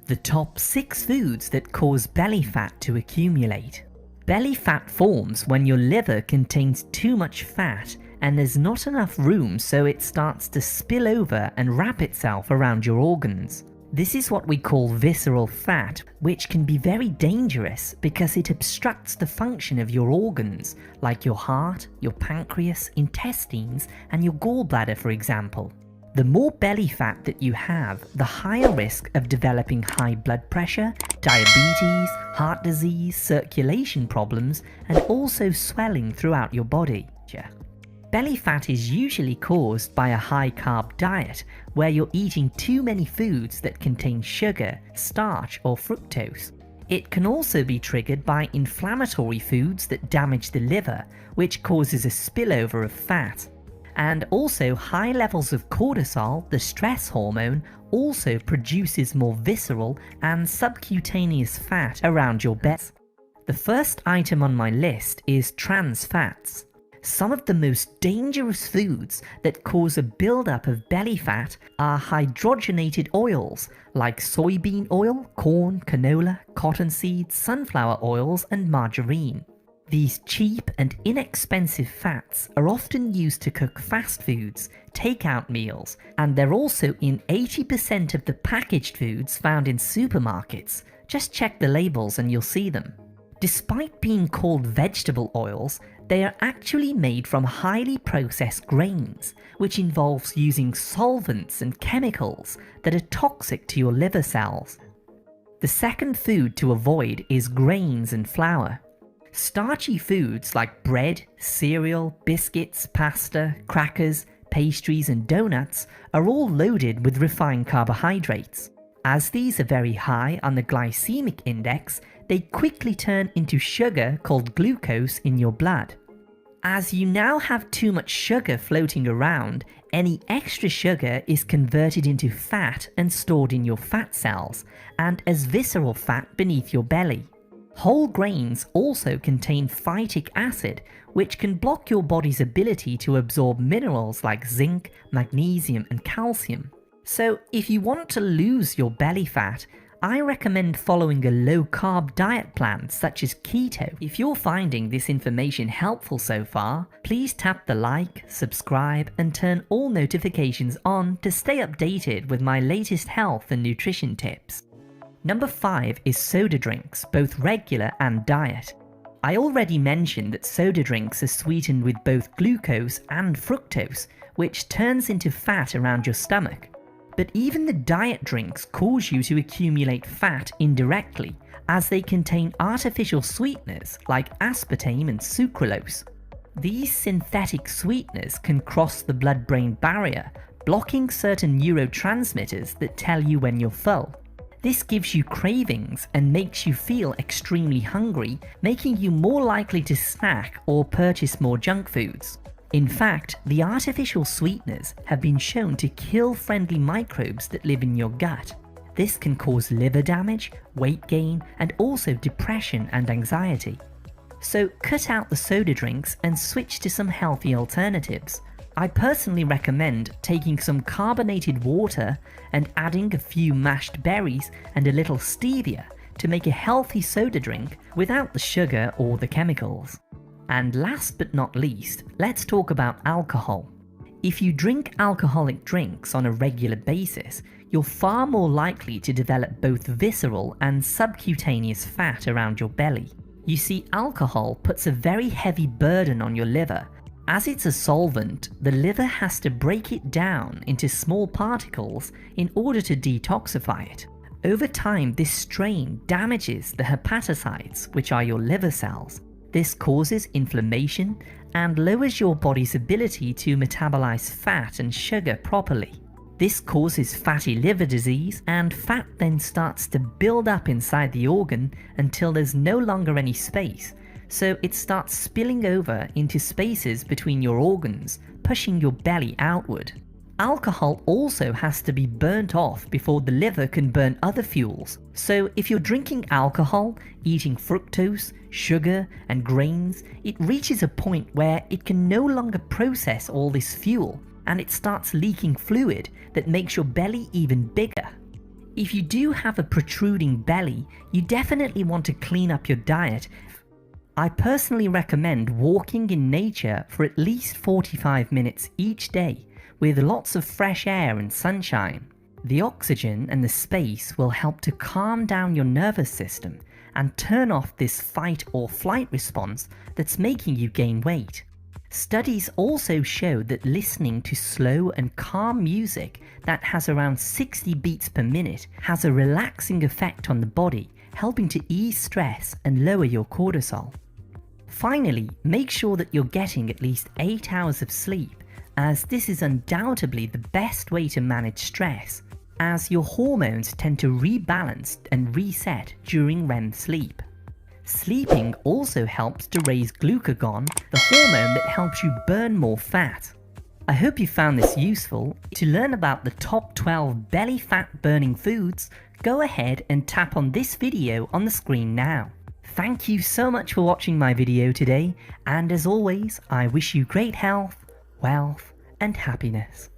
The top 6 foods that cause belly fat to accumulate. Belly fat forms when your liver contains too much fat and there's not enough room, so it starts to spill over and wrap itself around your organs. This is what we call visceral fat, which can be very dangerous because it obstructs the function of your organs, like your heart, your pancreas, intestines, and your gallbladder, for example. The more belly fat that you have, the higher risk of developing high blood pressure, diabetes, heart disease, circulation problems, and also swelling throughout your body. Belly fat is usually caused by a high-carb diet where you're eating too many foods that contain sugar, starch, or fructose. It can also be triggered by inflammatory foods that damage the liver, which causes a spillover of fat. And also high levels of cortisol, the stress hormone, also produces more visceral and subcutaneous fat around your belly. The first item on my list is trans fats. Some of the most dangerous foods that cause a buildup of belly fat are hydrogenated oils like soybean oil, corn, canola, cottonseed, sunflower oils, and margarine. These cheap and inexpensive fats are often used to cook fast foods, takeout meals, and they're also in 80% of the packaged foods found in supermarkets. Just check the labels and you'll see them. Despite being called vegetable oils, they are actually made from highly processed grains, which involves using solvents and chemicals that are toxic to your liver cells. The second food to avoid is grains and flour. Starchy foods like bread, cereal, biscuits, pasta, crackers, pastries, and donuts are all loaded with refined carbohydrates. As these are very high on the glycemic index, they quickly turn into sugar called glucose in your blood. As you now have too much sugar floating around, any extra sugar is converted into fat and stored in your fat cells, and as visceral fat beneath your belly. Whole grains also contain phytic acid, which can block your body's ability to absorb minerals like zinc, magnesium, and calcium. So if you want to lose your belly fat, I recommend following a low-carb diet plan such as Keto. If you're finding this information helpful so far, please tap the like, subscribe, and turn all notifications on to stay updated with my latest health and nutrition tips. Number 5 is soda drinks, both regular and diet. I already mentioned that soda drinks are sweetened with both glucose and fructose, which turns into fat around your stomach. But even the diet drinks cause you to accumulate fat indirectly, as they contain artificial sweeteners like aspartame and sucralose. These synthetic sweeteners can cross the blood-brain barrier, blocking certain neurotransmitters that tell you when you're full. This gives you cravings and makes you feel extremely hungry, making you more likely to snack or purchase more junk foods. In fact, the artificial sweeteners have been shown to kill friendly microbes that live in your gut. This can cause liver damage, weight gain, and also depression and anxiety. So cut out the soda drinks and switch to some healthy alternatives. I personally recommend taking some carbonated water and adding a few mashed berries and a little stevia to make a healthy soda drink without the sugar or the chemicals. And last but not least, let's talk about alcohol. If you drink alcoholic drinks on a regular basis, you're far more likely to develop both visceral and subcutaneous fat around your belly. You see, alcohol puts a very heavy burden on your liver. As it's a solvent, the liver has to break it down into small particles in order to detoxify it. Over time, this strain damages the hepatocytes, which are your liver cells. This causes inflammation and lowers your body's ability to metabolize fat and sugar properly. This causes fatty liver disease, and fat then starts to build up inside the organ until there's no longer any space. So it starts spilling over into spaces between your organs, pushing your belly outward. Alcohol also has to be burnt off before the liver can burn other fuels. So if you're drinking alcohol, eating fructose, sugar, and grains, it reaches a point where it can no longer process all this fuel, and it starts leaking fluid that makes your belly even bigger. If you do have a protruding belly, you definitely want to clean up your diet. I personally recommend walking in nature for at least 45 minutes each day with lots of fresh air and sunshine. The oxygen and the space will help to calm down your nervous system and turn off this fight or flight response that's making you gain weight. Studies also show that listening to slow and calm music that has around 60 beats per minute has a relaxing effect on the body, helping to ease stress and lower your cortisol. Finally, make sure that you're getting at least 8 hours of sleep, as this is undoubtedly the best way to manage stress, as your hormones tend to rebalance and reset during REM sleep. Sleeping also helps to raise glucagon, the hormone that helps you burn more fat. I hope you found this useful. To learn about the top 12 belly fat burning foods, go ahead and tap on this video on the screen now. Thank you so much for watching my video today, and as always, I wish you great health, wealth, and happiness.